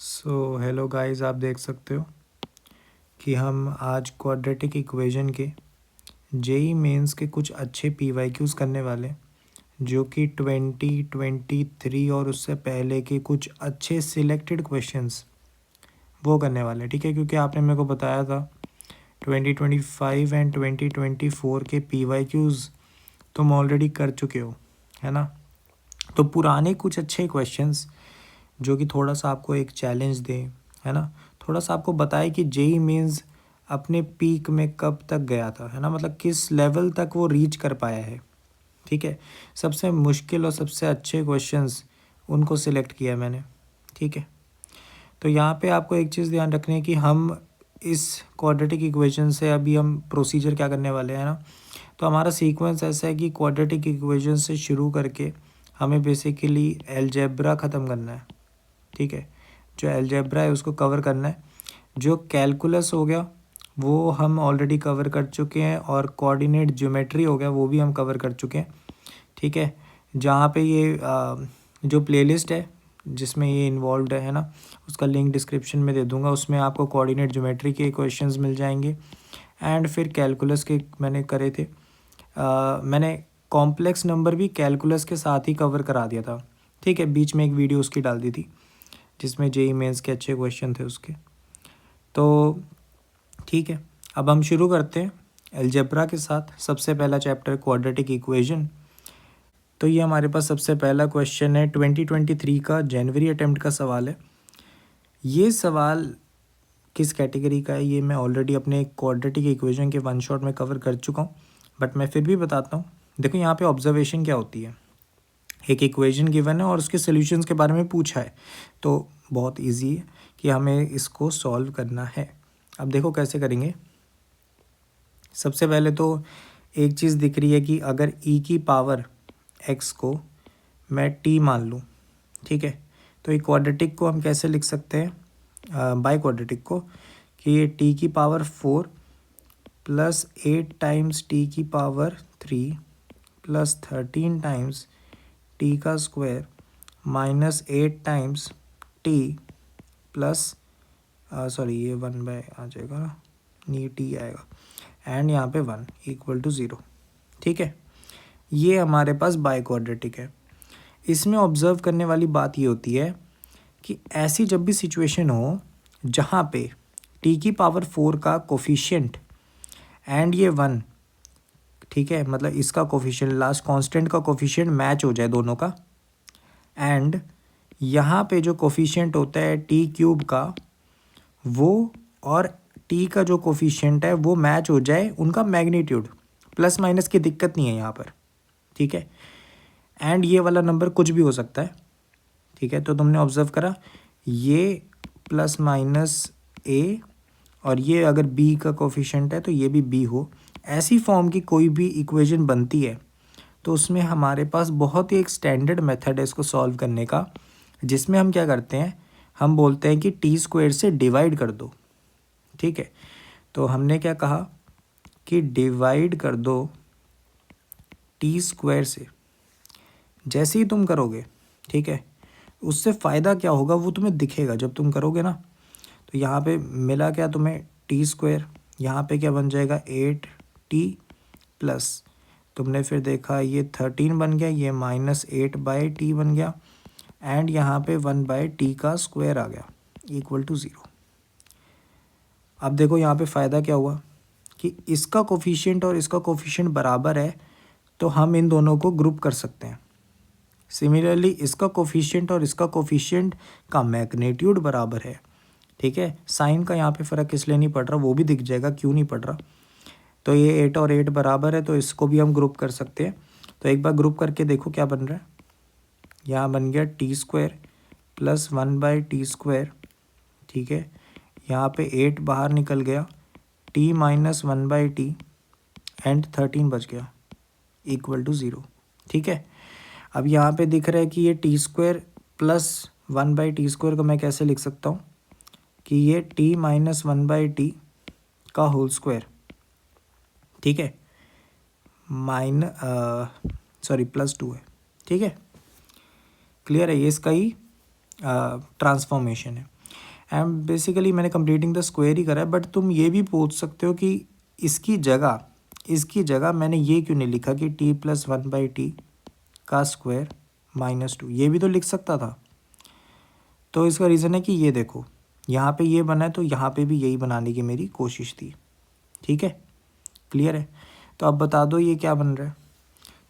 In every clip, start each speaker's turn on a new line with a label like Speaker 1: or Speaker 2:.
Speaker 1: So hello guys, आप देख सकते हो कि हम आज क्वाड्रेटिक इक्वेशन के जेई मेंस के कुछ अच्छे पीवाईक्यूज़ करने वाले हैं, जो कि 2023 और उससे पहले के कुछ अच्छे सिलेक्टेड क्वेश्चंस वो करने वाले हैं। ठीक है, क्योंकि आपने मेरे को बताया था 2025 एंड 2024 के पीवाईक्यूज़ तुम ऑलरेडी कर चुके हो, है ना। तो पुराने कुछ अच्छे क्वेश्चंस जो कि थोड़ा सा आपको एक चैलेंज दें, है ना, थोड़ा सा आपको बताए कि जेई मीन्स अपने पीक में कब तक गया था, है ना, मतलब किस लेवल तक वो रीच कर पाया है। ठीक है, सबसे मुश्किल और सबसे अच्छे क्वेश्चंस उनको सिलेक्ट किया मैंने। ठीक है, तो यहाँ पे आपको एक चीज़ ध्यान रखनी है कि हम इस क्वाड्रेटिक इक्वेशन से अभी हम प्रोसीजर क्या करने वाले हैं ना। तो हमारा सीक्वेंस ऐसा है कि क्वाड्रेटिक इक्वेशन से शुरू करके हमें बेसिकली अलजेब्रा ख़त्म करना है। ठीक है, जो अलजेब्रा है उसको कवर करना है। जो कैलकुलस हो गया वो हम ऑलरेडी कवर कर चुके हैं, और कोऑर्डिनेट ज्योमेट्री हो गया वो भी हम कवर कर चुके हैं। ठीक है, जहाँ पे ये जो प्लेलिस्ट है जिसमें ये इन्वॉल्व है ना, उसका लिंक डिस्क्रिप्शन में दे दूँगा। उसमें आपको कोऑर्डिनेट ज्योमेट्री के क्वेश्चंस मिल जाएंगे, एंड फिर कैलकुलस के मैंने करे थे। मैंने कॉम्प्लेक्स नंबर भी कैलकुलस के साथ ही कवर करा दिया था। ठीक है, बीच में एक वीडियो उसकी डाल दी थी जिसमें जेई मेंस के अच्छे क्वेश्चन थे उसके। तो ठीक है, अब हम शुरू करते हैं अलजेब्रा के साथ। सबसे पहला चैप्टर क्वाड्रेटिक इक्वेशन। तो ये हमारे पास सबसे पहला क्वेश्चन है, 2023 का जनवरी अटेम्प्ट का सवाल है। ये सवाल किस कैटेगरी का है ये मैं ऑलरेडी अपने क्वाड्रेटिक इक्वेशन के वन शॉट में कवर कर चुका हूँ, बट मैं फिर भी बताता हूँ। देखो यहाँ पे ऑब्जर्वेशन क्या होती है, एक इक्वेशन गिवन है और उसके सॉल्यूशंस के बारे में पूछा है, तो बहुत इजी है कि हमें इसको सॉल्व करना है। अब देखो कैसे करेंगे। सबसे पहले तो एक चीज़ दिख रही है कि अगर e की पावर x को मैं t मान लूँ, ठीक है, तो एक क्वाड्रेटिक को हम कैसे लिख सकते हैं, बाई क्वाड्रेटिक को, कि ये t की पावर 4 प्लस 8 टाइम्स t की पावर 3 प्लस 13 टाइम्स टी का square minus 8 times T plus sorry ये 1 बाय आ जाएगा ना, ये टी आएगा, एंड यहाँ पे 1 इक्वल टू 0। ठीक है, ये हमारे पास बाय क्वाड्रेटिक है। इसमें ऑब्जर्व करने वाली बात ये होती है कि ऐसी जब भी सिचुएशन हो जहाँ पे टी की पावर 4 का कोफिशिएंट एंड ये 1, ठीक है, मतलब इसका कोफिशिएंट लास्ट कांस्टेंट का कोफिशिएंट मैच हो जाए दोनों का, एंड यहाँ पे जो कोफिशिएंट होता है टी क्यूब का वो और टी का जो कोफिशिएंट है वो मैच हो जाए, उनका मैग्नीट्यूड, प्लस माइनस की दिक्कत नहीं है यहाँ पर। ठीक है, एंड ये वाला नंबर कुछ भी हो सकता है। ठीक है, तो तुमने ऑब्जर्व करा ये प्लस माइनस ए, और ये अगर बी का कोफिशिएंट है तो ये भी बी हो, ऐसी फॉर्म की कोई भी इक्वेशन बनती है तो उसमें हमारे पास बहुत ही एक स्टैंडर्ड मेथड है इसको सॉल्व करने का, जिसमें हम क्या करते हैं, हम बोलते हैं कि टी स्क्वायर से डिवाइड कर दो। ठीक है, तो हमने क्या कहा कि डिवाइड कर दो टी स्क्वायर से। जैसे ही तुम करोगे, ठीक है, उससे फ़ायदा क्या होगा वो तुम्हें दिखेगा जब तुम करोगे ना। तो यहाँ पे मिला क्या तुम्हें, टी स्क्वायर, यहाँ पे क्या बन जाएगा 8t प्लस, तुमने फिर देखा ये 13 बन गया, ये माइनस 8/t बन गया, एंड यहाँ पे 1/t का स्क्वायर आ गया इक्वल टू 0। अब देखो यहाँ पे फ़ायदा क्या हुआ कि इसका कोफिशिएंट और इसका कोफिशिएंट बराबर है, तो हम इन दोनों को ग्रुप कर सकते हैं। सिमिलरली इसका कोफिशिएंट और इसका कोफिशिएंट का मैग्नीट्यूड बराबर है। ठीक है, साइन का यहाँ पे फ़र्क इसलिए नहीं पड़ रहा, वो भी दिख जाएगा क्यों नहीं पड़ रहा। तो ये 8 और 8 बराबर है, तो इसको भी हम ग्रुप कर सकते हैं। तो एक बार ग्रुप करके देखो क्या बन रहा है। यहाँ बन गया T square plus 1/t square. ठीक है, यहाँ पे 8 बाहर निकल गया, t माइनस 1/t एंड 13 बच गया इक्वल टू 0। ठीक है, अब यहाँ पे दिख रहा है कि ये T square plus 1/t square को मैं कैसे लिख सकता हूँ कि ये t माइनस 1/t का होल स्क्वायर। ठीक है, +2 है। ठीक है, क्लियर है, ये इसका ही ट्रांसफॉर्मेशन है। एंड बेसिकली मैंने कंप्लीटिंग द स्क्वायर ही करा है, बट तुम ये भी पूछ सकते हो कि इसकी जगह मैंने ये क्यों नहीं लिखा कि t+1/t का स्क्वायर -2, ये भी तो लिख सकता था। तो इसका रीज़न है कि ये देखो यहाँ पे ये बना है, तो यहाँ पे भी यही बनाने की मेरी कोशिश थी। ठीक है, क्लियर है। तो अब बता दो ये क्या बन रहा है।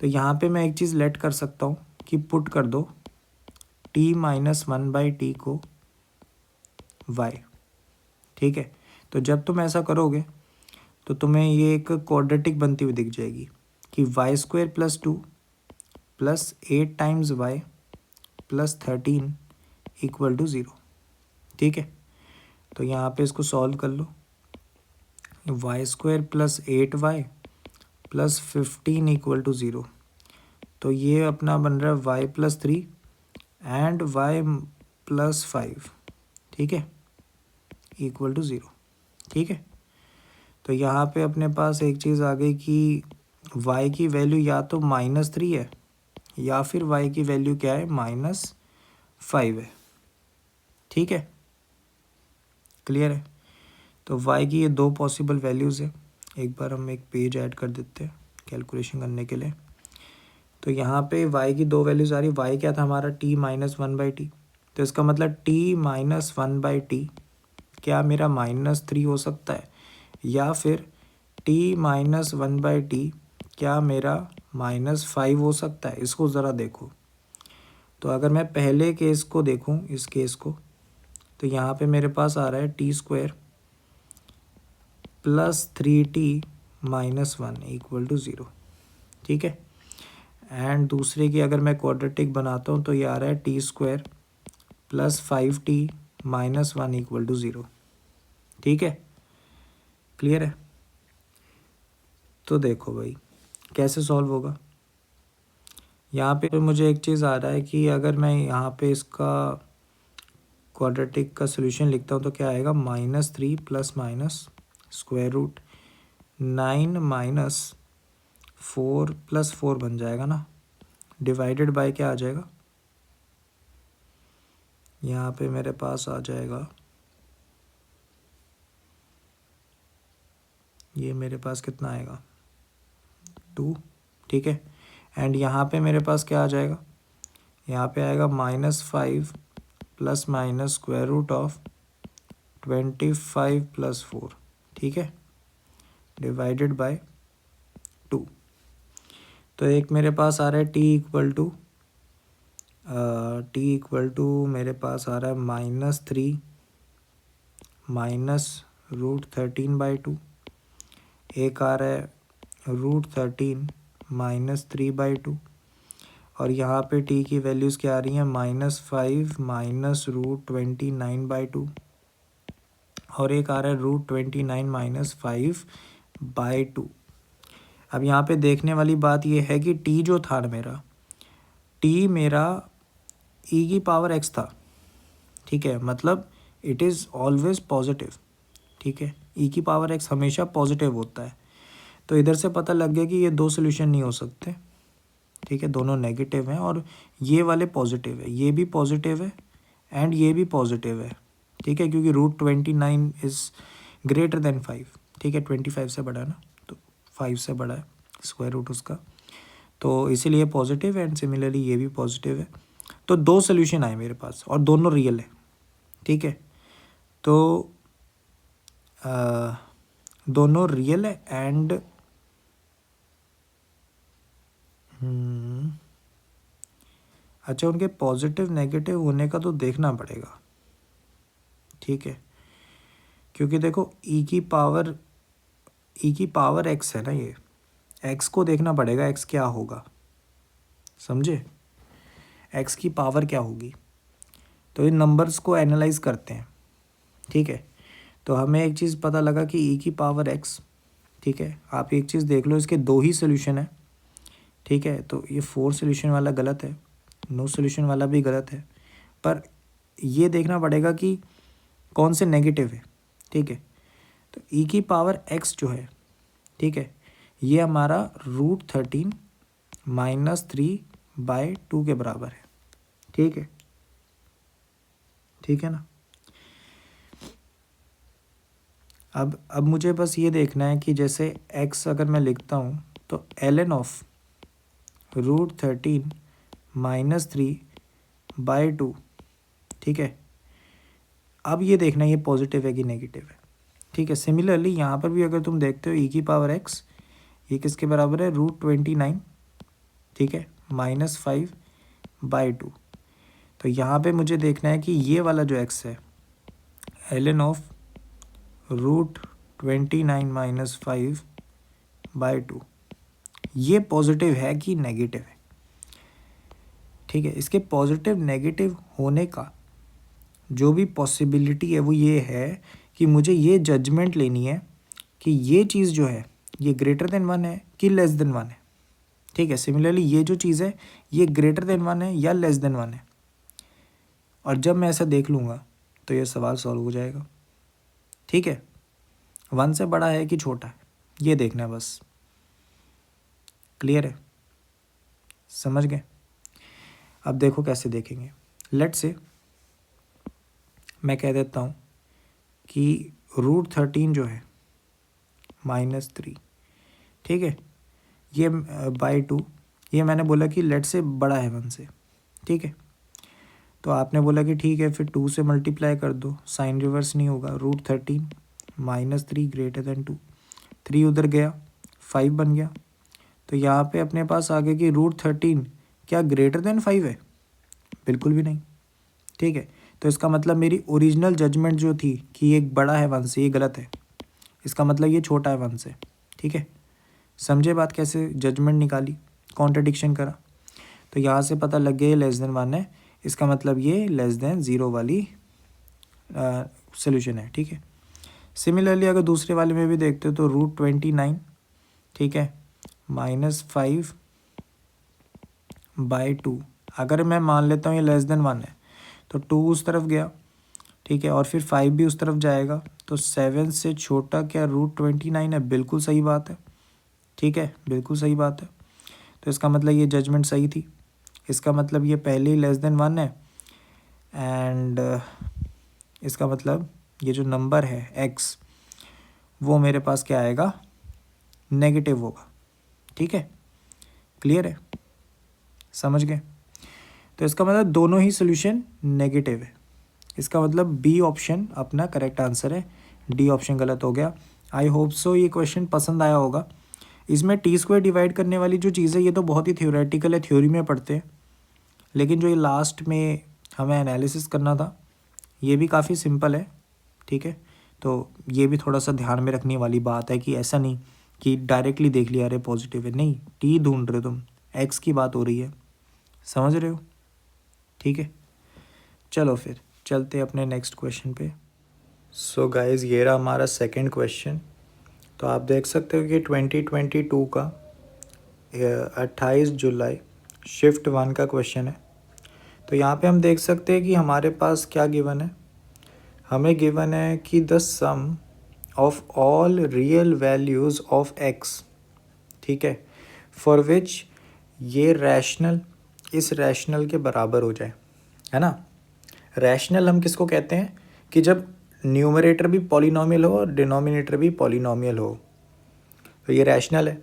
Speaker 1: तो यहाँ पे मैं एक चीज़ लेट कर सकता हूँ कि पुट कर दो t-1/t को y। ठीक है, तो जब तुम ऐसा करोगे तो तुम्हें ये एक क्वाड्रेटिक बनती हुई दिख जाएगी कि y² + 2 + 8 टाइम्स y + 13 = 0। ठीक है, तो यहाँ पे इसको सॉल्व कर लो। y² + 8y + 15 = 0। तो ये अपना बन रहा है y + 3 एंड y + 5। ठीक है, = 0। ठीक है, तो यहाँ पे अपने पास एक चीज़ आ गई कि y की वैल्यू या तो -3 है या फिर y की वैल्यू क्या है, -5 है। ठीक है, क्लियर है। तो y की ये दो पॉसिबल वैल्यूज़ है। एक बार हम एक पेज ऐड कर देते हैं कैलकुलेशन करने के लिए। तो यहाँ पे y की दो वैल्यूज़ आ रही। y क्या था हमारा, t-1/t। तो इसका मतलब t-1/t क्या मेरा -3 हो सकता है, या फिर t-1/t क्या मेरा -5 हो सकता है। इसको ज़रा देखो। तो अगर मैं पहले केस को देखूं, इस केस को, तो यहाँ पे मेरे पास आ रहा है t² + 3t - 1 = 0। ठीक है, एंड दूसरे की अगर मैं क्वाड्रेटिक बनाता हूँ तो ये आ रहा है t² + 5t - 1 = 0। ठीक है, क्लियर है। तो देखो भाई कैसे सॉल्व होगा। यहाँ पे मुझे एक चीज़ आ रहा है कि अगर मैं यहाँ पे इसका क्वाड्रेटिक का सोल्यूशन लिखता हूँ तो क्या आएगा, -3 ± √9 - 4 + 4 बन जाएगा ना, डिवाइडेड बाय क्या आ जाएगा, यहाँ पे मेरे पास आ जाएगा, ये मेरे पास कितना आएगा, 2। ठीक है, एंड यहाँ पे मेरे पास क्या आ जाएगा, यहाँ पे आएगा -5 ± √25 + 4। ठीक है, डिवाइडेड बाय 2। तो एक मेरे पास आ रहा है t मेरे पास आ रहा है -3 -√13/2। एक आ रहा है √13 -3/2। और यहाँ पे t की वैल्यूज़ क्या आ रही हैं, -5 -√29/2। और एक आ रहा है √29 - 5/2। अब यहाँ पे देखने वाली बात ये है कि t जो था t मेरा e⁻x था। ठीक है, मतलब इट इज़ ऑलवेज पॉजिटिव। ठीक है, e⁻x हमेशा पॉजिटिव होता है। तो इधर से पता लग गया कि ये दो सोल्यूशन नहीं हो सकते। ठीक है, दोनों नेगेटिव हैं और ये वाले पॉजिटिव है, ये भी पॉजिटिव है एंड ये भी पॉजिटिव है। ठीक है, क्योंकि √29 इज़ ग्रेटर देन 5। ठीक है, 25 से बड़ा है ना, तो 5 से बड़ा है स्क्वायर रूट उसका, तो इसीलिए पॉजिटिव है एंड सिमिलरली ये भी पॉजिटिव है। तो दो सोल्यूशन आए मेरे पास और दोनों रियल है। ठीक है, तो दोनों रियल है एंड अच्छा, उनके पॉजिटिव नेगेटिव होने का तो देखना पड़ेगा। ठीक है, क्योंकि देखो e⁻x है ना, ये x को देखना पड़ेगा, x क्या होगा, समझे, x की पावर क्या होगी। तो इन नंबर्स को एनालाइज करते हैं। ठीक है, तो हमें एक चीज़ पता लगा कि e⁻x। ठीक है, आप एक चीज़ देख लो, इसके दो ही सोल्यूशन है। ठीक है, तो ये 4 सोल्यूशन वाला गलत है, नो सोल्यूशन वाला भी गलत है, पर ये देखना पड़ेगा कि कौन से नेगेटिव है। ठीक है, तो e⁻x जो है, ठीक है, ये हमारा √13 - 3/2 के बराबर है। ठीक है, ठीक है ना। अब मुझे बस ये देखना है कि जैसे x अगर मैं लिखता हूँ तो ln ऑफ √13 -3/2, ठीक है। अब ये देखना है ये पॉजिटिव है कि नेगेटिव है, ठीक है। सिमिलरली यहाँ पर भी अगर तुम देखते हो e⁻x ये किसके बराबर है, √29, ठीक है, -5/2। तो यहाँ पे मुझे देखना है कि ये वाला जो x है ln ऑफ √29 - 5/2 ये पॉजिटिव है कि नेगेटिव है, ठीक है। इसके पॉजिटिव नेगेटिव होने का जो भी पॉसिबिलिटी है वो ये है कि मुझे ये जजमेंट लेनी है कि ये चीज़ जो है ये ग्रेटर देन 1 है कि लेस देन 1 है, ठीक है। सिमिलरली ये जो चीज़ है ये ग्रेटर देन 1 है या लेस देन 1 है, और जब मैं ऐसा देख लूँगा तो ये सवाल सॉल्व हो जाएगा, ठीक है। 1 से बड़ा है कि छोटा है ये देखना है बस। क्लियर है, समझ गए। अब देखो कैसे देखेंगे। लेट्स से मैं कह देता हूँ कि √13 जो है -3, ठीक है, ये /2, ये मैंने बोला कि लेट से बड़ा है 1 से, ठीक है। तो आपने बोला कि ठीक है फिर 2 से मल्टीप्लाई कर दो, साइन रिवर्स नहीं होगा। √13 -3 ग्रेटर देन 2, 3 उधर गया 5 बन गया। तो यहाँ पे अपने पास आ गया कि √13 क्या ग्रेटर देन 5 है, बिल्कुल भी नहीं, ठीक है। तो इसका मतलब मेरी ओरिजिनल जजमेंट जो थी कि ये बड़ा है 1 से, ये गलत है। इसका मतलब ये छोटा है 1 से, ठीक है। समझे बात कैसे जजमेंट निकाली, कॉन्ट्रडिक्शन करा। तो यहाँ से पता लग गया ये लेस देन 1 है, इसका मतलब ये लेस देन 0 वाली सोल्यूशन है, ठीक है। सिमिलरली अगर दूसरे वाले में भी देखते हो तो √29, ठीक है, -5/2, अगर मैं मान लेता हूँ ये लेस देन 1 है तो 2 उस तरफ गया, ठीक है, और फिर 5 भी उस तरफ जाएगा। तो 7 से छोटा क्या √29 है, बिल्कुल सही बात है, ठीक है, बिल्कुल सही बात है। तो इसका मतलब ये जजमेंट सही थी, इसका मतलब ये पहले ही लेस देन 1 है, एंड इसका मतलब ये जो नंबर है x वो मेरे पास क्या आएगा, नेगेटिव होगा, ठीक है। क्लियर है, समझ गए। तो इसका मतलब दोनों ही सोल्यूशन नेगेटिव है, इसका मतलब बी ऑप्शन अपना करेक्ट आंसर है, डी ऑप्शन गलत हो गया। आई होप सो ये क्वेश्चन पसंद आया होगा। इसमें t² डिवाइड करने वाली जो चीज़ है ये तो बहुत ही थ्योरेटिकल है, थ्योरी में पढ़ते हैं, लेकिन जो ये लास्ट में हमें एनालिसिस करना था ये भी काफ़ी सिंपल है, ठीक है। तो ये भी थोड़ा सा ध्यान में रखने वाली बात है कि ऐसा नहीं कि डायरेक्टली देख लिया अरे पॉजिटिव है, नहीं, टी ढूंढ रहे हो तुम, एक्स की बात हो रही है, समझ रहे हो, ठीक है। चलो फिर चलते अपने नेक्स्ट क्वेश्चन पे। सो गाइस ये रहा हमारा सेकंड क्वेश्चन। तो आप देख सकते हो कि 2022 का 28 जुलाई शिफ्ट 1 का क्वेश्चन है। तो यहाँ पे हम देख सकते हैं कि हमारे पास क्या गिवन है, हमें गिवन है कि the sum of all real values of x, ठीक है, फॉर विच ये रैशनल इस रैशनल के बराबर हो जाए, है ना। रैशनल हम किसको कहते हैं कि जब न्यूमरेटर भी पॉलिनोमियल हो और डिनोमिनेटर भी पॉलिनोमियल हो, तो ये रैशनल है।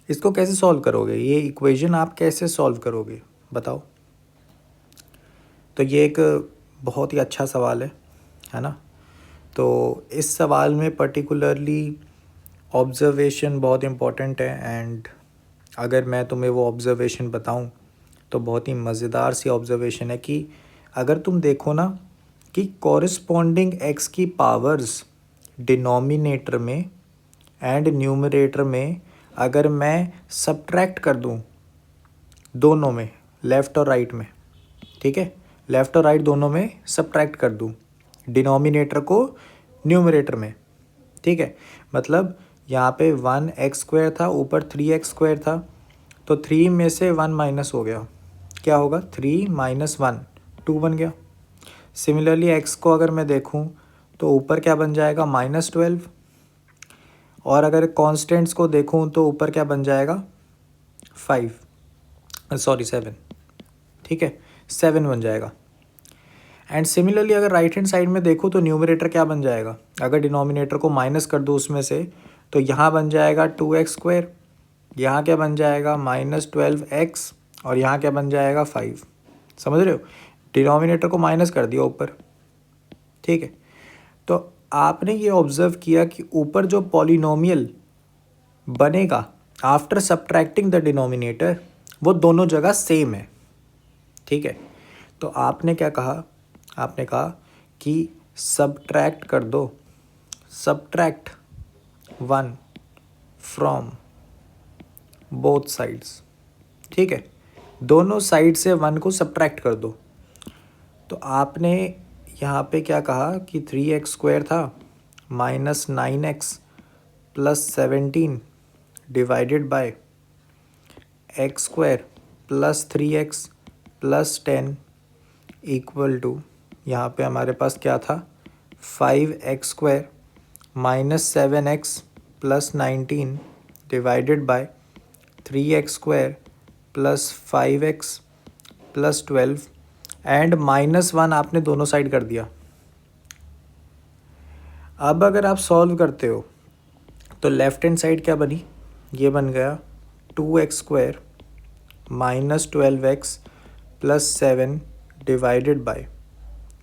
Speaker 1: इसको कैसे सॉल्व करोगे, ये इक्वेशन आप कैसे सॉल्व करोगे बताओ। तो ये एक बहुत ही अच्छा सवाल है ना। तो इस सवाल में पर्टिकुलरली ऑब्जर्वेशन बहुत इम्पॉर्टेंट है, एंड अगर मैं तुम्हें वो ऑब्जर्वेशन बताऊं तो बहुत ही मज़ेदार सी ऑब्जर्वेशन है कि अगर तुम देखो ना कि कॉरिस्पॉन्डिंग एक्स की पावर्स डिनोमिनेटर में एंड न्यूमरेटर में अगर मैं सब्ट्रैक्ट कर दूं दोनों में, लेफ़्ट और राइट में, ठीक है, लेफ़्ट और राइट दोनों में सब्ट्रैक्ट कर दूं डिनोमिनेटर को न्यूमरेटर में, ठीक है। मतलब यहाँ पे 1x² था, ऊपर 3x² था, तो 3 में से 1 माइनस हो गया, क्या होगा 3 - 1 2 बन गया। सिमिलरली x को अगर मैं देखूँ तो ऊपर क्या बन जाएगा -12, और अगर कॉन्स्टेंट्स को देखूँ तो ऊपर क्या बन जाएगा 7, ठीक है, 7 बन जाएगा। एंड सिमिलरली अगर राइट हैंड साइड में देखो तो न्यूमरेटर क्या बन जाएगा, अगर डिनोमिनेटर को माइनस कर दो उसमें से, तो यहाँ बन जाएगा 2x², यहाँ क्या बन जाएगा -12x, और यहाँ क्या बन जाएगा 5। समझ रहे हो, डिनोमिनेटर को माइनस कर दिया ऊपर, ठीक है। तो आपने ये ऑब्जर्व किया कि ऊपर जो पॉलिनोमियल बनेगा आफ्टर सब्ट्रैक्टिंग द डिनोमिनेटर वो दोनों जगह सेम है, ठीक है। तो आपने क्या कहा, आपने कहा कि सब्ट्रैक्ट कर दो, सब्ट्रैक्ट 1 फ्रॉम बोथ साइड्स, ठीक है, दोनों साइड से 1 को सब्ट्रैक्ट कर दो। तो आपने यहाँ पे क्या कहा कि 3x² था -9x + 17 divided by x² + 3x + 10 equal to, यहाँ पे हमारे पास क्या था 5x² -7x + 19 divided by 3x² + 5x + 12 and -1 आपने दोनों साइड कर दिया। अब अगर आप सॉल्व करते हो तो लेफ्ट हैंड साइड क्या बनी, ये बन गया 2x² -12x + 7 डिवाइडेड बाय,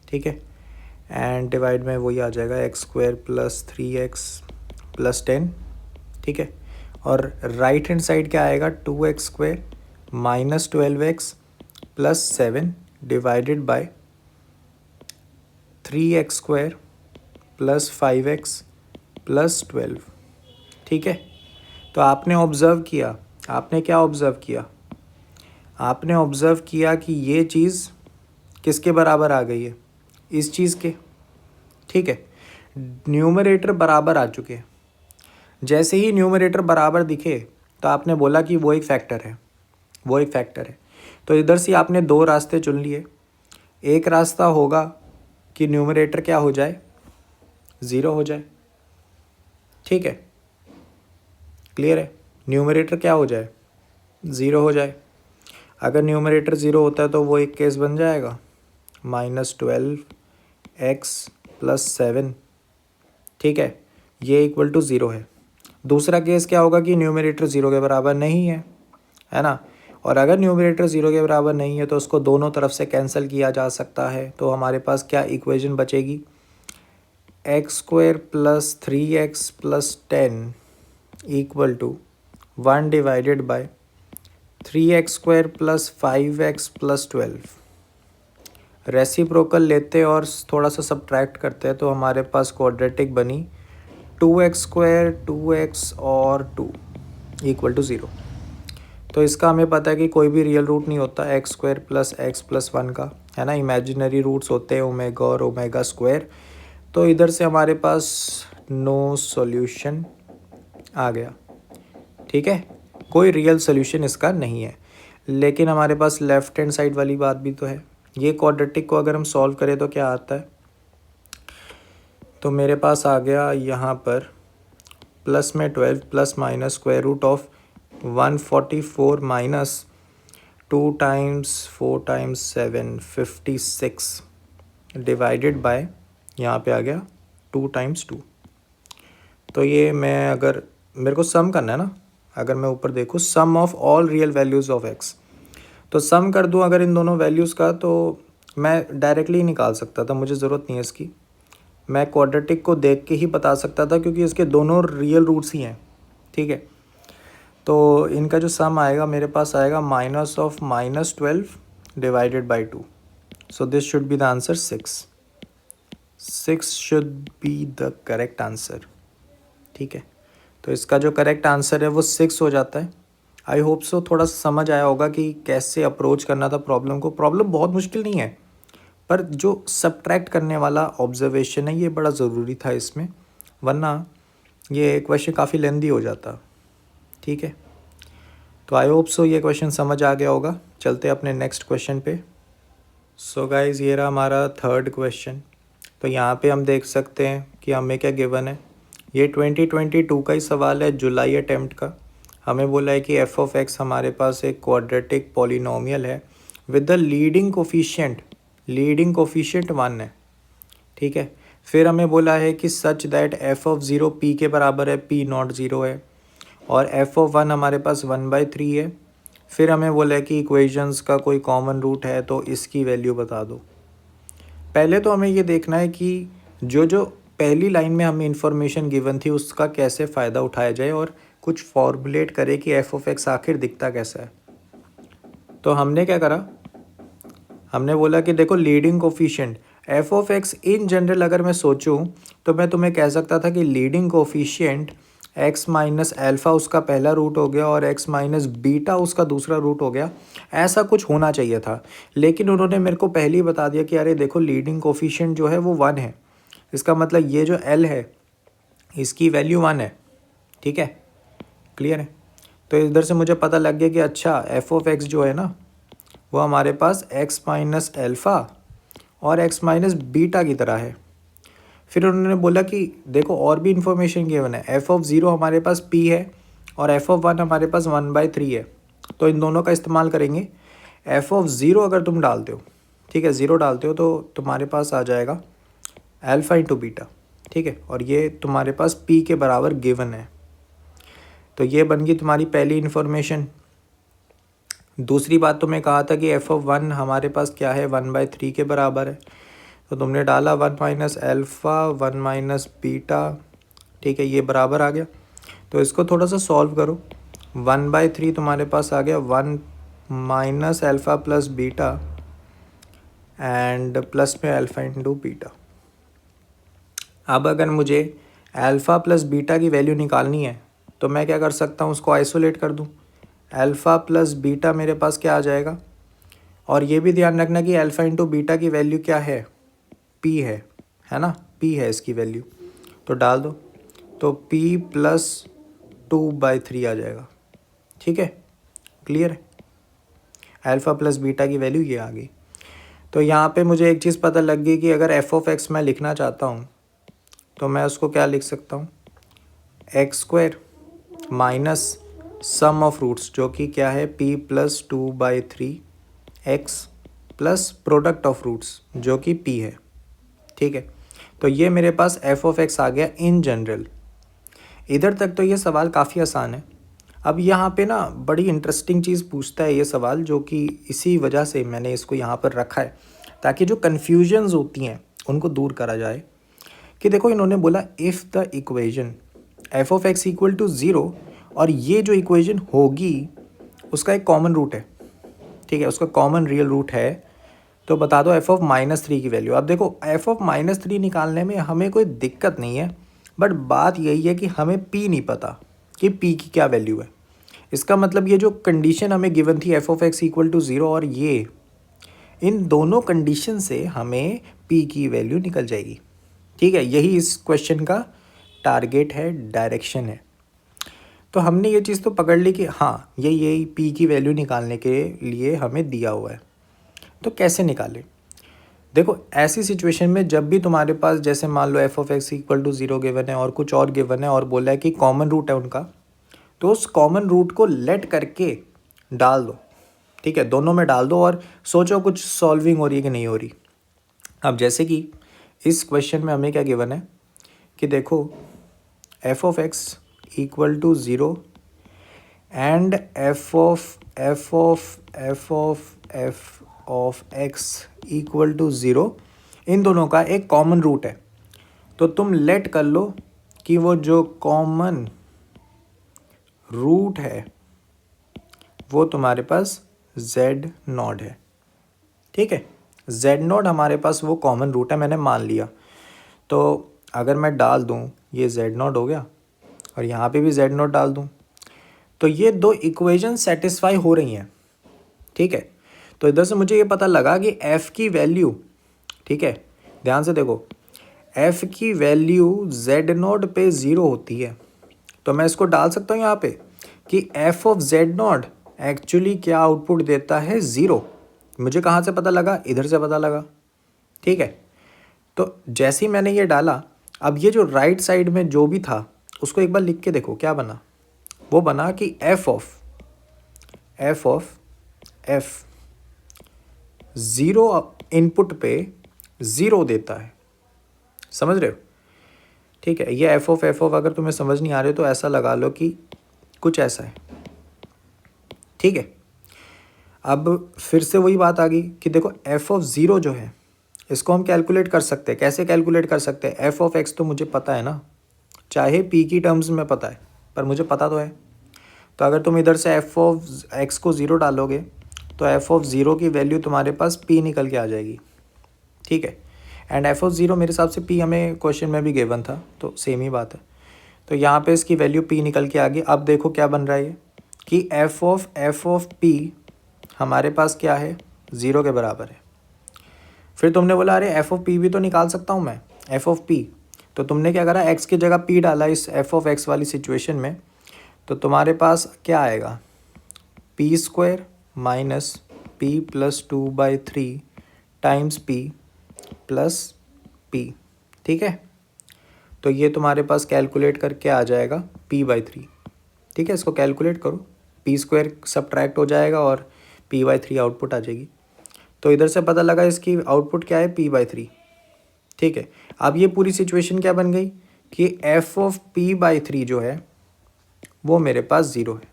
Speaker 1: ठीक है, एंड डिवाइड में वही आ जाएगा x² + 3x + 10, ठीक है। और राइट हैंड साइड क्या आएगा 2x² -12x + 7 divided by 3x² + 5x + 12, ठीक है। तो आपने ऑब्ज़र्व किया, आपने क्या ऑब्ज़र्व किया, आपने ऑब्ज़र्व किया कि ये चीज़ किसके बराबर आ गई है, इस चीज़ के, ठीक है। न्यूमरेटर बराबर आ चुके हैं, जैसे ही न्यूमरेटर बराबर दिखे तो आपने बोला कि वो एक फैक्टर है, वो एक फैक्टर है। तो इधर से आपने दो रास्ते चुन लिए, एक रास्ता होगा कि न्यूमरेटर क्या हो जाए 0 हो जाए, ठीक है, क्लियर है, न्यूमरेटर क्या हो जाए 0 हो जाए। अगर न्यूमरेटर 0 होता है तो वो एक केस बन जाएगा -12x + 7, ठीक है, ये इक्वल टू 0 है। दूसरा केस क्या होगा कि न्यूमरेटर 0 के बराबर नहीं है ना, और अगर न्यूमरेटर 0 के बराबर नहीं है तो उसको दोनों तरफ से कैंसिल किया जा सकता है। तो हमारे पास क्या इक्वेशन बचेगी, x² + 3x + 10 equal to 1 divided by 3x² + 5x + 12। Reciprocal लेते और थोड़ा सा सब्ट्रैक्ट करते हैं तो हमारे पास क्वाड्रेटिक बनी 2x² 2x और 2 इक्वल टू 0। तो इसका हमें पता है कि कोई भी रियल रूट नहीं होता x² + x + 1 का, है ना, इमेजिनरी रूट्स होते हैं ओमेगा और ओमेगा²। तो इधर से हमारे पास नो सॉल्यूशन आ गया, ठीक है, कोई रियल सॉल्यूशन इसका नहीं है। लेकिन हमारे पास लेफ्ट हैंड साइड वाली बात भी तो है, ये क्वाड्रेटिक को अगर हम सॉल्व करें तो क्या आता है, तो मेरे पास आ गया यहाँ पर प्लस में 12 plus minus square root of 144 minus 2 × 4 × 7 56 divided by, यहाँ पे आ गया 2 × 2। तो ये मैं अगर मेरे को सम करना है ना, अगर मैं ऊपर देखूँ sum of all real values of x, तो सम कर दूँ अगर इन दोनों वैल्यूज़ का, तो मैं डायरेक्टली निकाल सकता था, मुझे ज़रूरत नहीं है इसकी, मैं क्वाड्रेटिक को देख के ही बता सकता था क्योंकि इसके दोनों रियल रूट्स ही हैं, ठीक है। तो इनका जो सम आएगा मेरे पास आएगा -12 divided by 2, so this should be the answer 6 should be the correct answer, ठीक है। तो इसका जो करेक्ट आंसर है वो 6 हो जाता है। आई होप सो थोड़ा समझ आया होगा कि कैसे अप्रोच करना था प्रॉब्लम को। प्रॉब्लम बहुत मुश्किल नहीं है, पर जो सब्ट्रैक्ट करने वाला ऑब्जर्वेशन है ये बड़ा ज़रूरी था इसमें, वरना ये क्वेश्चन काफ़ी लेंदी हो जाता, ठीक है। तो आई होप सो ये क्वेश्चन समझ आ गया होगा। चलते अपने नेक्स्ट क्वेश्चन पे। सो गाइज़ ये रहा हमारा थर्ड क्वेश्चन। तो यहाँ पे हम देख सकते हैं कि हमें क्या गिवन है, ये 2022 का ही सवाल है, जुलाई अटेम्प्ट का। हमें बोला है कि f ऑफ x हमारे पास एक क्वाड्रेटिक पॉलिनोमियल है with the leading coefficient leading coefficient 1 है, ठीक है। फिर हमें बोला है कि such that F of zero P के बराबर है, पी नॉट ज़ीरो है, और एफ ऑफ 1 हमारे पास 1/3 है। फिर हमें बोला है कि इक्वेशंस का कोई कॉमन रूट है तो इसकी वैल्यू बता दो। पहले तो हमें ये देखना है कि जो पहली लाइन में हमें इंफॉर्मेशन गिवन थी उसका कैसे फ़ायदा उठाया जाए और कुछ फॉर्मुलेट करें कि एफ ऑफ एक्स आखिर दिखता कैसा है। तो हमने क्या करा, हमने बोला कि देखो leading coefficient F of x in general अगर मैं सोचूं तो मैं तुम्हें कह सकता था कि leading coefficient x minus alpha उसका पहला रूट हो गया और एक्स माइनस बीटा उसका दूसरा रूट हो गया। ऐसा कुछ होना चाहिए था, लेकिन उन्होंने मेरे को पहले ही बता दिया कि अरे देखो लीडिंग कोफिशिएंट जो है वो 1 है, इसका मतलब ये जो एल है इसकी वैल्यू 1 है, ठीक है, क्लियर है। तो इधर से मुझे पता लग गया कि अच्छा एफ ऑफ एक्स जो है ना वो हमारे पास एक्स माइनस एल्फ़ा और एक्स माइनस बीटा की तरह है। फिर उन्होंने बोला कि देखो और भी इन्फॉर्मेशन गिवन है, एफ ऑफ ज़ीरो हमारे पास पी है और एफ ऑफ 1 हमारे पास 1/3 है। तो इन दोनों का इस्तेमाल करेंगे। एफ ऑफ ज़ीरो अगर तुम डालते हो, ठीक है, ज़ीरो डालते हो तो तुम्हारे पास आ जाएगा अल्फ़ा इंटू बीटा, ठीक है, और ये तुम्हारे पास पी के बराबर गिवन है। तो ये बन गई तुम्हारी पहली इन्फॉर्मेशन। दूसरी बात तुम्हें कहा था कि एफ ऑफ 1 हमारे पास क्या है, 1/3 के बराबर है। तो तुमने डाला 1 माइनस एल्फ़ा 1 माइनस बीटा, ठीक है, ये बराबर आ गया। तो इसको थोड़ा सा सॉल्व करो। 1/3 तुम्हारे पास आ गया 1 minus alpha plus beta and plus में अल्फ़ा इंटू बीटा। अब अगर मुझे अल्फ़ा प्लस बीटा की वैल्यू निकालनी है तो मैं क्या कर सकता हूँ, उसको आइसोलेट कर दूँ। अल्फ़ा प्लस बीटा मेरे पास क्या आ जाएगा, और ये भी ध्यान रखना कि अल्फ़ा इंटू बीटा की वैल्यू क्या है, पी है ना, पी है इसकी वैल्यू। तो डाल दो, तो पी प्लस 2/3 आ जाएगा, ठीक है, क्लियर है। अल्फ़ा प्लस बीटा की वैल्यू ये आ गई। तो यहाँ पे मुझे एक चीज़ पता लग गई कि अगर एफ ऑफ एक्स मैं लिखना चाहता हूँ तो मैं उसको क्या लिख सकता हूँ, x square minus sum of roots जो कि क्या है p plus 2/3 x plus product of roots जो कि पी है, ठीक है। तो ये मेरे पास एफ ऑफ एक्स आ गया इन जनरल। इधर तक तो ये सवाल काफ़ी आसान है। अब यहाँ पे ना बड़ी इंटरेस्टिंग चीज़ पूछता है ये सवाल, जो कि इसी वजह से मैंने इसको यहाँ पर रखा है ताकि जो कन्फ्यूजन्स होती हैं उनको दूर करा जाए। कि देखो इन्होंने बोला if the equation f of x equal to zero, और ये जो इक्वेशन होगी उसका एक कॉमन रूट है, ठीक है, उसका कॉमन रियल रूट है, तो बता दो एफ ऑफ -3 की वैल्यू। अब देखो एफ ऑफ -3 निकालने में हमें कोई दिक्कत नहीं है, बट बात यही है कि हमें पी नहीं पता कि पी की क्या वैल्यू है। इसका मतलब ये जो कंडीशन हमें गिवन थी f of x equal to zero और ये, इन दोनों कंडीशन से हमें पी की वैल्यू निकल जाएगी, ठीक है। यही इस क्वेश्चन का टारगेट है, डायरेक्शन है। तो हमने ये चीज़ तो पकड़ ली कि हाँ यही पी की वैल्यू निकालने के लिए हमें दिया हुआ है। तो कैसे निकालें, देखो ऐसी सिचुएशन में जब भी तुम्हारे पास जैसे मान लो f of x equal to zero given है और कुछ और गिवन है और बोला है कि कॉमन रूट है उनका, तो उस कॉमन रूट को लेट करके डाल दो, ठीक है, दोनों में डाल दो और सोचो कुछ सॉल्विंग हो रही है कि नहीं हो रही। अब जैसे कि इस क्वेश्चन में हमें क्या गिवन है कि देखो f of x equal to zero and f of x equal to zero, इन दोनों का एक कॉमन रूट है। तो तुम लेट कर लो कि वो जो कॉमन रूट है वो तुम्हारे पास z0 है, ठीक है, z0 हमारे पास वो कॉमन रूट है, मैंने मान लिया। तो अगर मैं डाल दूँ ये z0 हो गया और यहाँ पे भी z0 डाल दूँ तो ये दो इक्वेशन सेटिस्फाई हो रही हैं, ठीक है। तो इधर से मुझे ये पता लगा कि f की वैल्यू, ठीक है, ध्यान से देखो, f की वैल्यू z0 पे 0 होती है। तो मैं इसको डाल सकता हूँ यहाँ पे कि f ऑफ z0 एक्चुअली क्या आउटपुट देता है, 0। मुझे कहाँ से पता लगा, इधर से पता लगा, ठीक है। तो जैसे ही मैंने ये डाला, अब ये जो राइट साइड में जो भी था उसको एक बार लिख के देखो क्या बना। वो बना कि एफ ऑफ एफ 0 इनपुट पे 0 देता है, समझ रहे हो? ठीक है, ये एफ ऑफ अगर तुम्हें समझ नहीं आ रही तो ऐसा लगा लो कि कुछ ऐसा है, ठीक है। अब फिर से वही बात आ गई कि देखो एफ ऑफ 0 जो है इसको हम कैलकुलेट कर सकते हैं। कैसे कैलकुलेट कर सकते हैं? एफ ऑफ एक्स तो मुझे पता है ना, चाहे पी की टर्म्स में पता है पर मुझे पता तो है। तो अगर तुम इधर से एफ ऑफ एक्स को 0 डालोगे तो एफ ऑफ 0 की वैल्यू तुम्हारे पास पी निकल के आ जाएगी, ठीक है। एंड एफ ऑफ 0 मेरे हिसाब से पी हमें क्वेश्चन में भी गिवन था, तो सेम ही बात है। तो यहाँ पे इसकी वैल्यू पी निकल के आ गई। अब देखो क्या बन रहा है ये कि एफ ऑफ पी हमारे पास क्या है, 0 के बराबर है। फिर तुमने बोला अरे एफ ऑफ पी भी तो निकाल सकता हूँ मैं, एफ ऑफ पी। तो तुमने क्या करा, एक्स की जगह पी डाला इस एफ ऑफ एक्स वाली सिचुएशन में। तो तुम्हारे पास क्या आएगा, P square minus P plus 2/3 times P plus P, ठीक है। तो ये तुम्हारे पास कैलकुलेट करके आ जाएगा p/3, ठीक है। इसको कैलकुलेट करो, पी स्क्वायर सब्ट्रैक्ट हो जाएगा और p/3 आउटपुट आ जाएगी। तो इधर से पता लगा इसकी आउटपुट क्या है, p/3, ठीक है। अब ये पूरी सिचुएशन क्या बन गई कि एफ ऑफ p/3 जो है वो मेरे पास 0 है।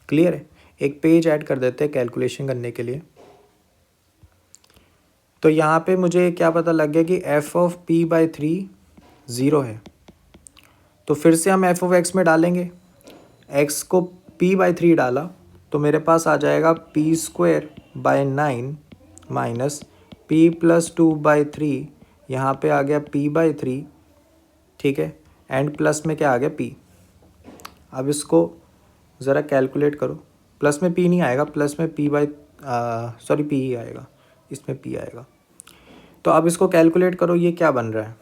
Speaker 1: क्लियर है? एक पेज ऐड कर देते हैं कैलकुलेशन करने के लिए। तो यहाँ पे मुझे क्या पता लग गया कि एफ ऑफ p/3 0 है। तो फिर से हम एफ ऑफ एक्स में डालेंगे, एक्स को p/3 डाला तो मेरे पास आ जाएगा p²/9 माइनस p प्लस 2/3, यहाँ पे आ गया p/3, ठीक है। एंड प्लस में क्या आ गया p। अब इसको ज़रा कैलकुलेट करो, प्लस में p नहीं आएगा, प्लस में p ही आएगा, इसमें p आएगा। तो अब इसको कैलकुलेट करो, ये क्या बन रहा है,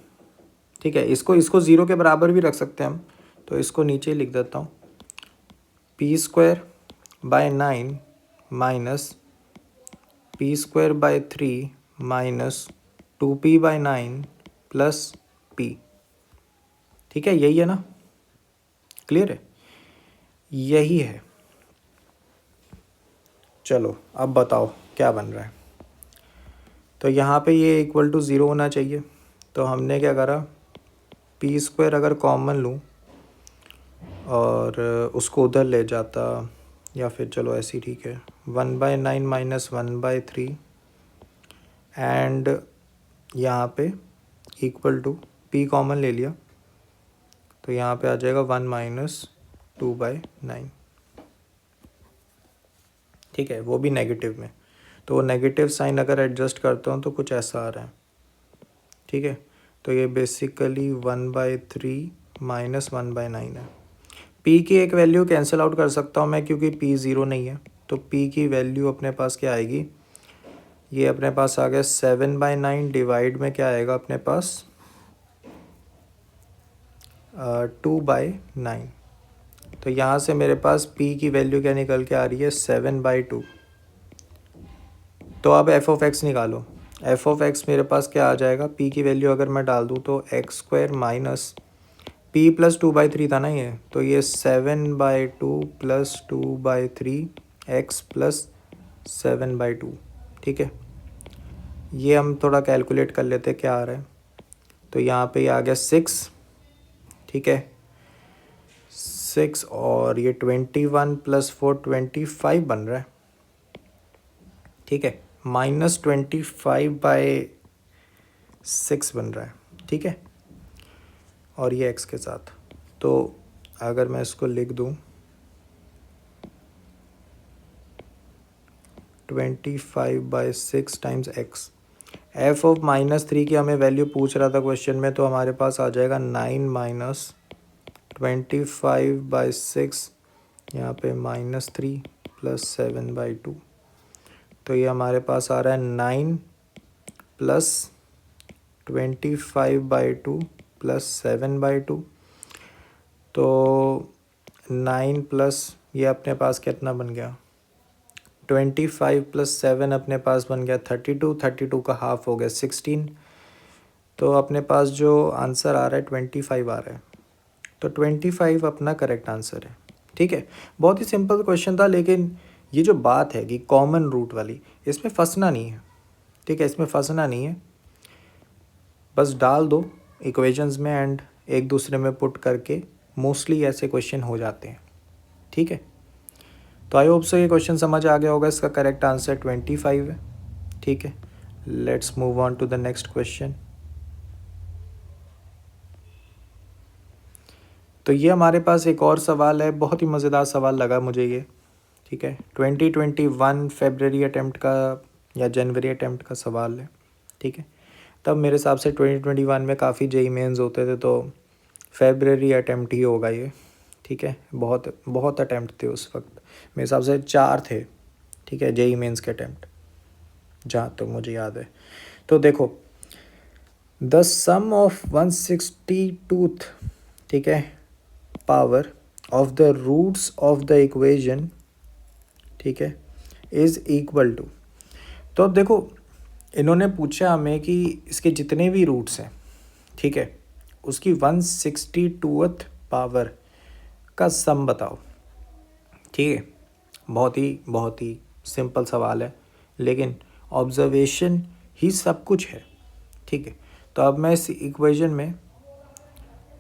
Speaker 1: ठीक है। इसको 0 के बराबर भी रख सकते हैं हम, तो इसको नीचे लिख देता हूँ, p²/9 minus p²/3 minus 2p/9 plus p, ठीक है। यही है ना, क्लियर है? यही है। चलो अब बताओ क्या बन रहा है। तो यहाँ पे ये इक्वल टू 0 होना चाहिए। तो हमने क्या करा, p² अगर कॉमन लूँ और उसको उधर ले जाता, या फिर चलो ऐसे ही ठीक है, 1/9 माइनस 1/3 एंड यहाँ पे इक्वल टू p कॉमन ले लिया तो यहाँ पे आ जाएगा 1 माइनस 2/9, ठीक है। वो भी नेगेटिव में, तो वो नेगेटिव साइन अगर एडजस्ट करता हूँ तो कुछ ऐसा आ रहा है, ठीक है। तो ये बेसिकली 1/3 माइनस 1/9 है। p की एक वैल्यू कैंसिल आउट कर सकता हूँ मैं क्योंकि p 0 नहीं है। तो p की वैल्यू अपने पास क्या आएगी, ये अपने पास आ गया 7/9 डिवाइड में क्या आएगा अपने पास 2/9। तो यहाँ से मेरे पास p की वैल्यू क्या निकल के आ रही है, 7/2। तो अब एफ ऑफ एक्स निकालो। एफ ऑफ एक्स मेरे पास क्या आ जाएगा, p की वैल्यू अगर मैं डाल दूँ तो x² माइनस p प्लस 2/3 था ना ये, तो ये 7/2 प्लस 2/3 x प्लस 7/2, ठीक है। ये हम थोड़ा कैलकुलेट कर लेते क्या आ रहा है। तो यहाँ पे आ गया 6, ठीक है, 6 और ये 21 प्लस 4 25 बन रहा है, ठीक है। -25/6 बन रहा है, ठीक है। और ये x के साथ, तो अगर मैं इसको लिख दूँ 25/6 टाइम्स x, एफ ऑफ -3 की हमें वैल्यू पूछ रहा था क्वेश्चन में, तो हमारे पास आ जाएगा 9 माइनस 25/6, यहाँ पे -3 प्लस 7/2। तो ये हमारे पास आ रहा है 9 प्लस 25/2 प्लस 7/2। तो 9 प्लस ये अपने पास कितना बन गया, 25 प्लस 7 अपने पास बन गया 32, 32 का हाफ हो गया 16। तो अपने पास जो आंसर आ रहा है 25 आ रहा है। तो 25 अपना करेक्ट आंसर है, ठीक है। बहुत ही सिंपल क्वेश्चन था, लेकिन ये जो बात है कि कॉमन रूट वाली, इसमें फंसना नहीं है, ठीक है, इसमें फंसना नहीं है, बस डाल दो इक्वेशंस में एंड एक दूसरे में पुट करके मोस्टली ऐसे क्वेश्चन हो जाते हैं। ठीक है, तो आई होप सो ये क्वेश्चन समझ आ गया होगा। इसका करेक्ट आंसर 25 है। ठीक है, let's move on to the next question. तो ये हमारे पास एक और सवाल है, बहुत ही मज़ेदार सवाल लगा मुझे ये। ठीक है, 2021 फेबररी अटैम्प्ट का या जनवरी अटैम्प्ट का सवाल है। ठीक है, तब मेरे हिसाब से 2021 में काफ़ी जेई मेंस होते थे, तो फेबररी अटैम्प्ट ही होगा ये। ठीक है, बहुत बहुत अटैम्प्ट थे उस वक्त, मेरे हिसाब से 4 थे। ठीक है, जेई मेंस के अटैम्प्ट जहाँ तक मुझे याद है। तो देखो, द सम ऑफ 162th, ठीक है, power of the roots of the equation, ठीक है, इज़ इक्वल टू। तो अब देखो, इन्होंने पूछा हमें कि इसके जितने भी रूट्स हैं, ठीक है, उसकी 162th पावर का सम बताओ। ठीक है, बहुत ही सिंपल सवाल है, लेकिन ऑब्जर्वेशन ही सब कुछ है। ठीक है, तो अब मैं इस इक्वेशन में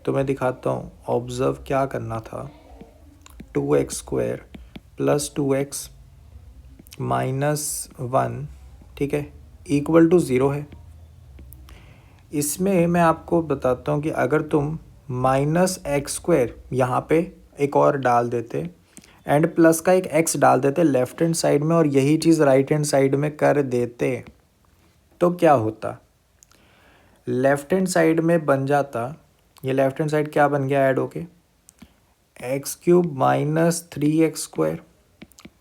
Speaker 1: तुम्हें दिखाता हूँ ऑब्जर्व क्या करना था। 2x² + 2x - 1, ठीक है, इक्वल टू 0 है। इसमें मैं आपको बताता हूँ कि अगर तुम -x² यहाँ पे एक और डाल देते एंड प्लस का एक x डाल देते लेफ्ट हैंड साइड में और यही चीज़ राइट हैंड साइड में कर देते, तो क्या होता? लेफ्ट हैंड साइड में बन जाता, ये लेफ्ट हैंड साइड क्या बन गया ऐड होके, x³ - 3x²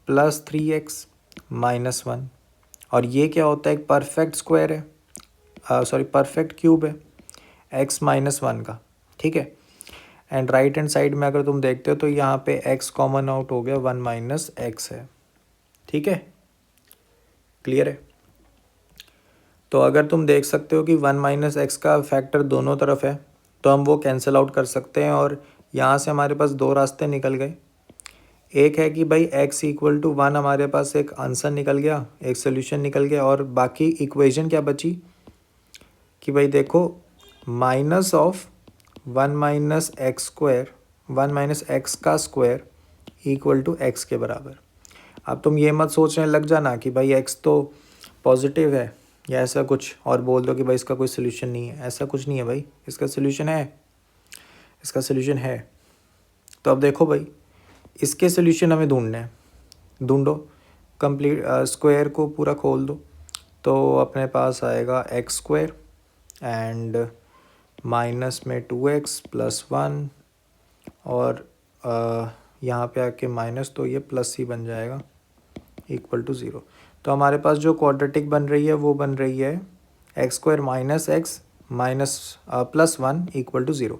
Speaker 1: + 3x - 1। और ये क्या होता है, एक परफेक्ट स्क्वायर है, परफेक्ट क्यूब है x - 1 का। ठीक है, एंड राइट हैंड साइड में अगर तुम देखते हो तो यहाँ पे x कॉमन आउट हो गया, 1 - x है। ठीक है, क्लियर है? तो अगर तुम देख सकते हो कि 1 - x का फैक्टर दोनों तरफ है, तो हम वो कैंसिल आउट कर सकते हैं और यहाँ से हमारे पास 2 रास्ते निकल गए। एक है कि भाई x = 1 हमारे पास एक आंसर निकल गया, एक सोल्यूशन निकल गया, और बाकी इक्वेशन क्या बची कि भाई देखो माइनस ऑफ 1 - x², 1 - x का स्क्वायर = x के बराबर। अब तुम ये मत सोचने लग जाना कि भाई x तो पॉजिटिव है या ऐसा कुछ और बोल दो कि भाई इसका कोई सोल्यूशन नहीं है। ऐसा कुछ नहीं है भाई, इसका सोल्यूशन है, इसका सोल्यूशन है। तो अब देखो भाई, इसके सोल्यूशन हमें ढूंढने हैं, ढूंढो, कंप्लीट स्क्वायर को पूरा खोल दो, तो अपने पास आएगा x² एंड माइनस में 2x + 1 और यहाँ पे आके माइनस, तो ये प्लस ही बन जाएगा = 0। तो हमारे पास जो क्वाड्रेटिक बन रही है वो बन रही है x² - x + 1 = 0।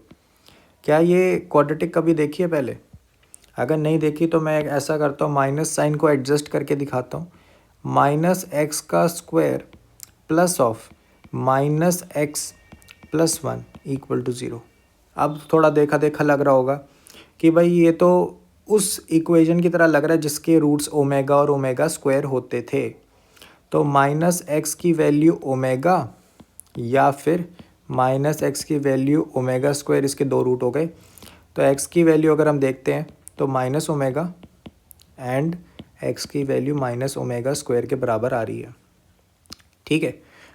Speaker 1: क्या ये क्वाड्रेटिक कभी देखी है पहले? अगर नहीं देखी तो मैं ऐसा करता हूँ, माइनस साइन को एडजस्ट करके दिखाता हूँ। -x का स्क्वायर प्लस ऑफ -x + 1 = 0। अब थोड़ा देखा देखा लग रहा होगा कि भाई ये तो उस इक्वेशन की तरह लग रहा है जिसके रूट्स ओमेगा और ओमेगा स्क्वायर होते थे। तो -x की वैल्यू ओमेगा या फिर -x की वैल्यू ओमेगा स्क्वायर, इसके 2 रूट हो गए। तो x की वैल्यू अगर हम देखते हैं तो -ओमेगा एंड x की वैल्यू -ओमेगा² के बराबर आ रही है। ठीक है,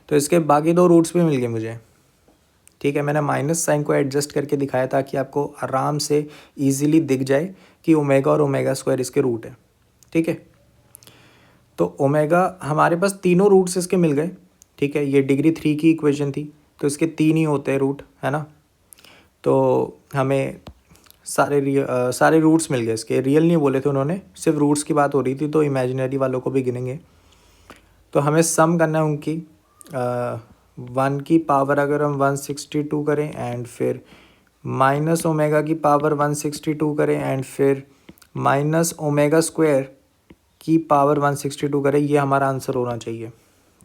Speaker 1: तो इसके बाकी 2 रूट्स भी मिल गए मुझे। ठीक है, मैंने माइनस साइन को एडजस्ट करके दिखाया ताकि आपको आराम से इजीली दिख जाए कि ओमेगा और ओमेगा² इसके रूट है। ठीक है, तो ओमेगा हमारे पास तीनों रूट्स इसके मिल गए। ठीक है, ये डिग्री 3 की इक्वेशन थी, तो इसके 3 ही होते हैं रूट, है ना। तो हमें सारे रूट्स मिल गए इसके। रियल नहीं बोले थे उन्होंने, सिर्फ रूट्स की बात हो रही थी, तो इमेजिनरी वालों को भी गिनेंगे। तो हमें सम करना है उनकी 1 की पावर अगर हम 162 करें एंड फिर -ओमेगा की पावर 162 करें एंड फिर -ओमेगा² की पावर 162 करें, ये हमारा आंसर होना चाहिए।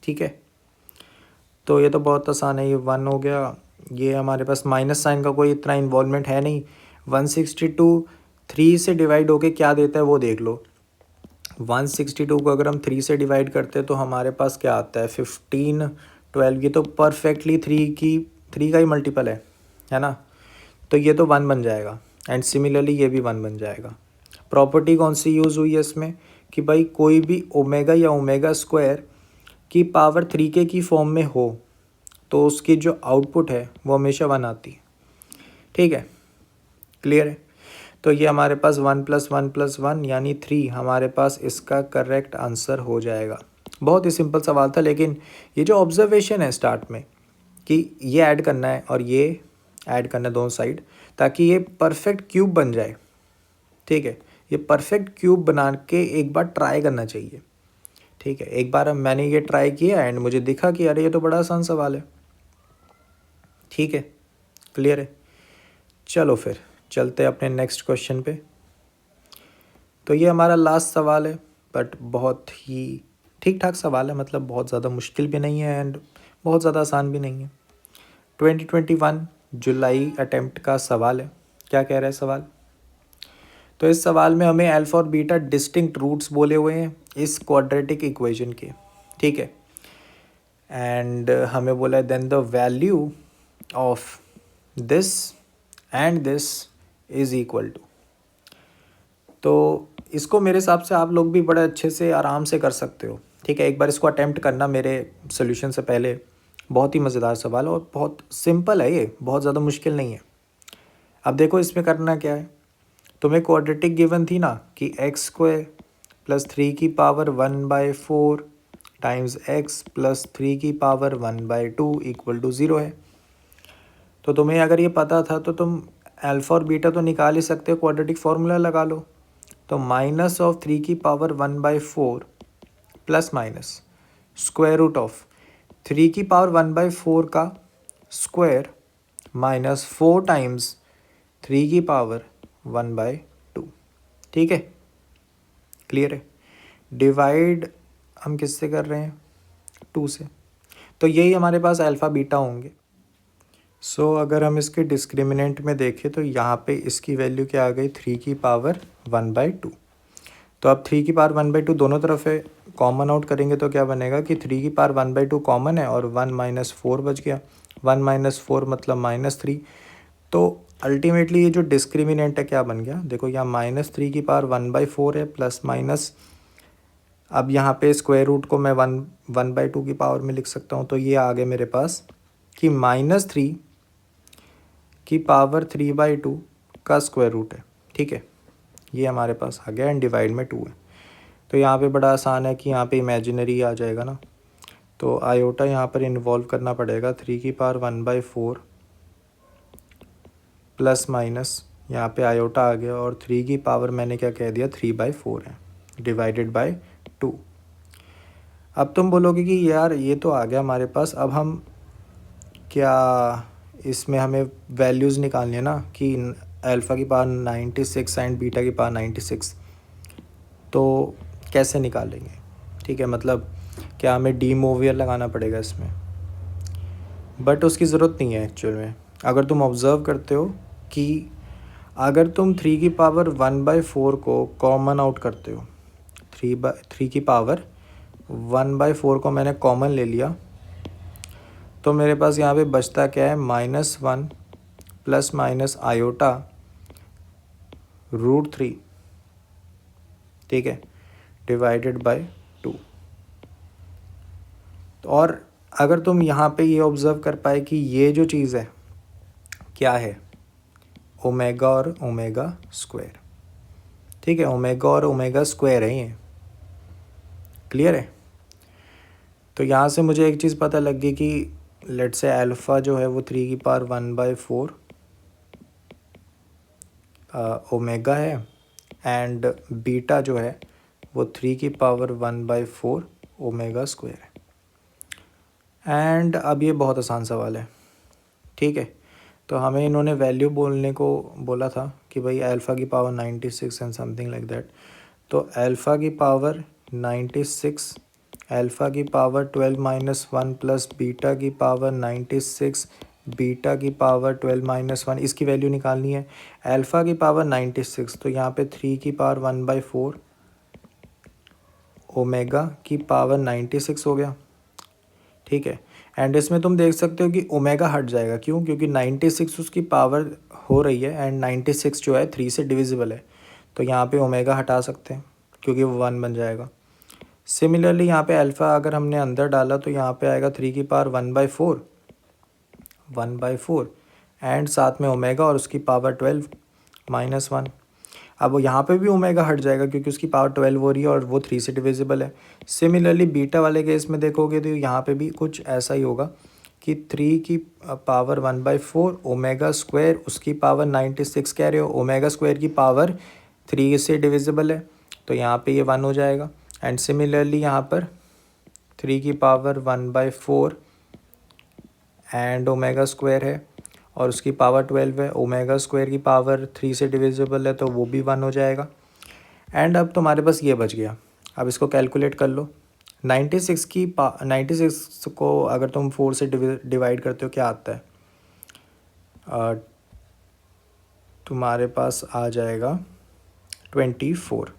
Speaker 1: ठीक है, तो ये तो बहुत आसान है, ये 1 हो गया। ये हमारे पास माइनस साइन का कोई इतना इन्वॉल्वमेंट है नहीं। 162 3 से डिवाइड होके क्या देता है वो देख लो। 162 को अगर हम 3 से डिवाइड करते हैं तो हमारे पास क्या आता है 15, 12, ये तो परफेक्टली 3 का ही मल्टीपल है ना, तो ये तो 1 बन जाएगा एंड सिमिलरली ये भी 1 बन जाएगा। प्रॉपर्टी कौन सी यूज़ हुई है इसमें कि भाई कोई भी ओमेगा या ओमेगा स्क्वायर की पावर 3 की फॉर्म में हो तो उसकी जो आउटपुट है वो हमेशा 1 आती है। ठीक है, क्लियर है। तो ये हमारे पास 1+1+1 यानी 3 हमारे पास इसका करेक्ट आंसर हो जाएगा। बहुत ही सिंपल सवाल था, लेकिन ये जो ऑब्जर्वेशन है स्टार्ट में कि ये ऐड करना है और ये ऐड करना है दोनों साइड, ताकि ये परफेक्ट क्यूब बन जाए। ठीक है, ये परफेक्ट क्यूब बना के एक बार ट्राई करना चाहिए। ठीक है, एक बार मैंने ये ट्राई किया एंड मुझे दिखा कि अरे ये तो बड़ा आसान सवाल है। ठीक है, क्लियर है। चलो फिर चलते हैं अपने नेक्स्ट क्वेश्चन पे। तो ये हमारा लास्ट सवाल है, बट बहुत ही ठीक ठाक सवाल है, मतलब बहुत ज़्यादा मुश्किल भी नहीं है एंड बहुत ज़्यादा आसान भी नहीं है। 2021 जुलाई अटेम्प्ट का सवाल है। क्या कह रहा है सवाल? तो इस सवाल में हमें अल्फा और बीटा डिस्टिंक्ट रूट्स बोले हुए हैं इस क्वाड्रेटिक इक्वेशन के। ठीक है, एंड हमें बोला है then the value of this and this is equal to. तो इसको मेरे हिसाब से आप लोग भी बड़े अच्छे से आराम से कर सकते हो। ठीक है, एक बार इसको अटेम्प्ट करना मेरे सोल्यूशन से पहले। बहुत ही मज़ेदार सवाल है और बहुत सिंपल है, ये बहुत ज़्यादा मुश्किल नहीं है। अब देखो इसमें करना क्या है, तुम्हें क्वाड्रेटिक गिवन थी ना कि x² + 3⁴ टाइम्स x + 3⁴ = 0 है। तो तुम्हें अगर ये पता था तो तुम अल्फ़ा और बीटा तो निकाल ही सकते हो, क्वाड्रेटिक फार्मूला लगा लो। तो -3⁴ प्लस माइनस √3 3⁴ का स्क्वायर -4 टाइम्स 3⁴ ठीक है, क्लियर है। डिवाइड हम किससे कर रहे हैं? 2 से। तो यही हमारे पास अल्फ़ा बीटा होंगे। सो अगर हम इसके डिस्क्रिमिनेंट में देखें तो यहाँ पे इसकी वैल्यू क्या आ गई 3⁴ तो अब 3⁴ दोनों तरफ है, कॉमन आउट करेंगे तो क्या बनेगा कि 3⁴ कॉमन है और 1 - 4 बच गया। 1 - 4 मतलब -3। तो अल्टीमेटली ये जो डिस्क्रिमिनेंट है क्या बन गया, देखो यहाँ -3⁴ है प्लस माइनस, अब यहाँ पे स्क्वायर रूट को मैं 1/2 की पावर में लिख सकता हूँ। तो ये आ गया मेरे पास कि -3⁴ का स्क्वायर रूट है। ठीक है, ये हमारे पास आ गया एंड डिवाइड में 2 है। तो यहाँ पे बड़ा आसान है कि यहाँ पे इमेजिनरी आ जाएगा ना, तो आयोटा यहाँ पर इन्वॉल्व करना पड़ेगा। 3⁴ प्लस माइनस यहाँ पे आयोटा आ गया और 3 मैंने क्या कह दिया 3/4 है डिवाइडेड बाय 2। अब तुम बोलोगे कि यार ये तो आ गया हमारे पास, अब हम क्या इसमें हमें वैल्यूज़ निकालनी है ना कि अल्फ़ा की पावर 96 एंड बीटा की पावर 96, तो कैसे निकालेंगे? ठीक है, मतलब क्या हमें डी मोवियर लगाना पड़ेगा इसमें? बट उसकी ज़रूरत नहीं है एक्चुअल में। अगर तुम ऑब्ज़र्व करते हो कि अगर तुम 3⁴ को कॉमन आउट करते हो, 3⁴ को मैंने कॉमन ले लिया, तो मेरे पास यहाँ पे बचता क्या है -1 प्लस माइनस आयोटा √3, ठीक है, डिवाइडेड बाय 2। और अगर तुम यहाँ पे ये ऑब्ज़र्व कर पाए कि ये जो चीज़ है क्या है, ओमेगा और ओमेगा स्क्वायर। ठीक है, ओमेगा और ओमेगा स्क्वायर है ये, क्लियर है। तो यहाँ से मुझे एक चीज़ पता लग गई कि लेट से अल्फ़ा जो है वो 3⁴ ओमेगा है एंड बीटा जो है वो 3⁴ ओमेगा स्क्वायर है। एंड अब ये बहुत आसान सवाल है। ठीक है, तो हमें इन्होंने वैल्यू बोलने को बोला था कि भाई अल्फ़ा की power 96 and something like that. तो अल्फ़ा की पावर 96, अल्फ़ा की पावर 12 - 1 प्लस बीटा की पावर 96, बीटा की पावर 12 - 1, इसकी वैल्यू निकालनी है। अल्फ़ा की पावर 96, तो यहाँ पे 3⁴ ओमेगा की पावर 96 हो गया, ठीक है। एंड इसमें तुम देख सकते हो कि ओमेगा हट जाएगा, क्यों? क्योंकि 96 उसकी पावर हो रही है एंड 96 जो है 3 से डिविजिबल है, तो यहाँ पे ओमेगा हटा सकते हैं क्योंकि वो 1 बन जाएगा। सिमिलरली यहाँ पे अल्फ़ा अगर हमने अंदर डाला तो यहाँ पे आएगा 3 की पावर 1/4 एंड साथ में ओमेगा और उसकी पावर 12 -1। अब यहाँ पे भी ओमेगा हट जाएगा क्योंकि उसकी पावर 12 हो रही है और वो 3 से डिविजिबल है। सिमिलरली बीटा वाले केस में देखोगे तो यहाँ पे भी कुछ ऐसा ही होगा कि 3 की पावर 1/4 ओमेगा स्क्वायर उसकी पावर 96 कह रहे हो, ओमेगा स्क्वायर की पावर 3 से डिविजिबल है, तो यहाँ पे ये 1 हो जाएगा। एंड सिमिलरली यहाँ पर 3 की पावर 1/4 एंड ओमेगा स्क्वायर है और उसकी पावर 12 है, ओमेगा स्क्वायर की पावर 3 से डिविजिबल है, तो वो भी 1 हो जाएगा। एंड अब तुम्हारे पास ये बच गया, अब इसको कैलकुलेट कर लो। 96 को अगर तुम 4 से डिवाइड करते हो क्या आता है? तुम्हारे पास आ जाएगा 24,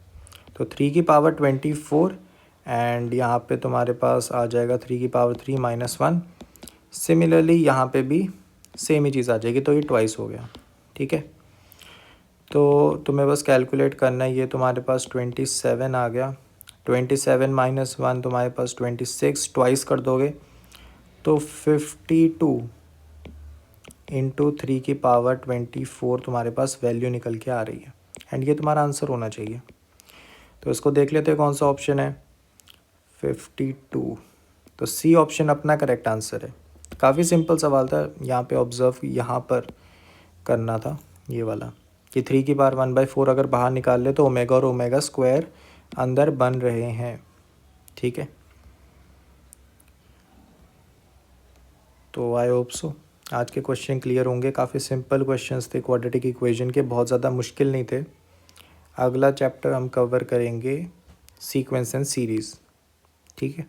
Speaker 1: तो 3 की पावर 24 एंड यहाँ पे तुम्हारे पास आ जाएगा 3 की पावर 3 -1। सिमिलरली यहाँ पे भी सेम ही चीज़ आ जाएगी, तो ये ट्वाइस हो गया, ठीक है। तो तुम्हें बस कैलकुलेट करना है, ये तुम्हारे पास 27 आ गया, 27 -1 तुम्हारे पास 26, ट्वाइस कर दोगे तो 52 इंटू 3 की पावर 24 तुम्हारे पास वैल्यू निकल के आ रही है एंड ये तुम्हारा आंसर होना चाहिए। तो इसको देख लेते हैं कौन सा ऑप्शन है, 52, तो सी ऑप्शन अपना करेक्ट आंसर है। काफ़ी सिंपल सवाल था, यहाँ पे ऑब्ज़र्व यहाँ पर करना था ये वाला कि 3 की पावर 1/4 अगर बाहर निकाल ले तो ओमेगा और ओमेगा स्क्वायर अंदर बन रहे हैं, ठीक है। तो आई होप सो आज के क्वेश्चन क्लियर होंगे, काफ़ी सिंपल क्वेश्चंस थे क्वाड्रेटिक इक्वेशन के, बहुत ज़्यादा मुश्किल नहीं थे। अगला चैप्टर हम कवर करेंगे सीक्वेंस एंड सीरीज़, ठीक है।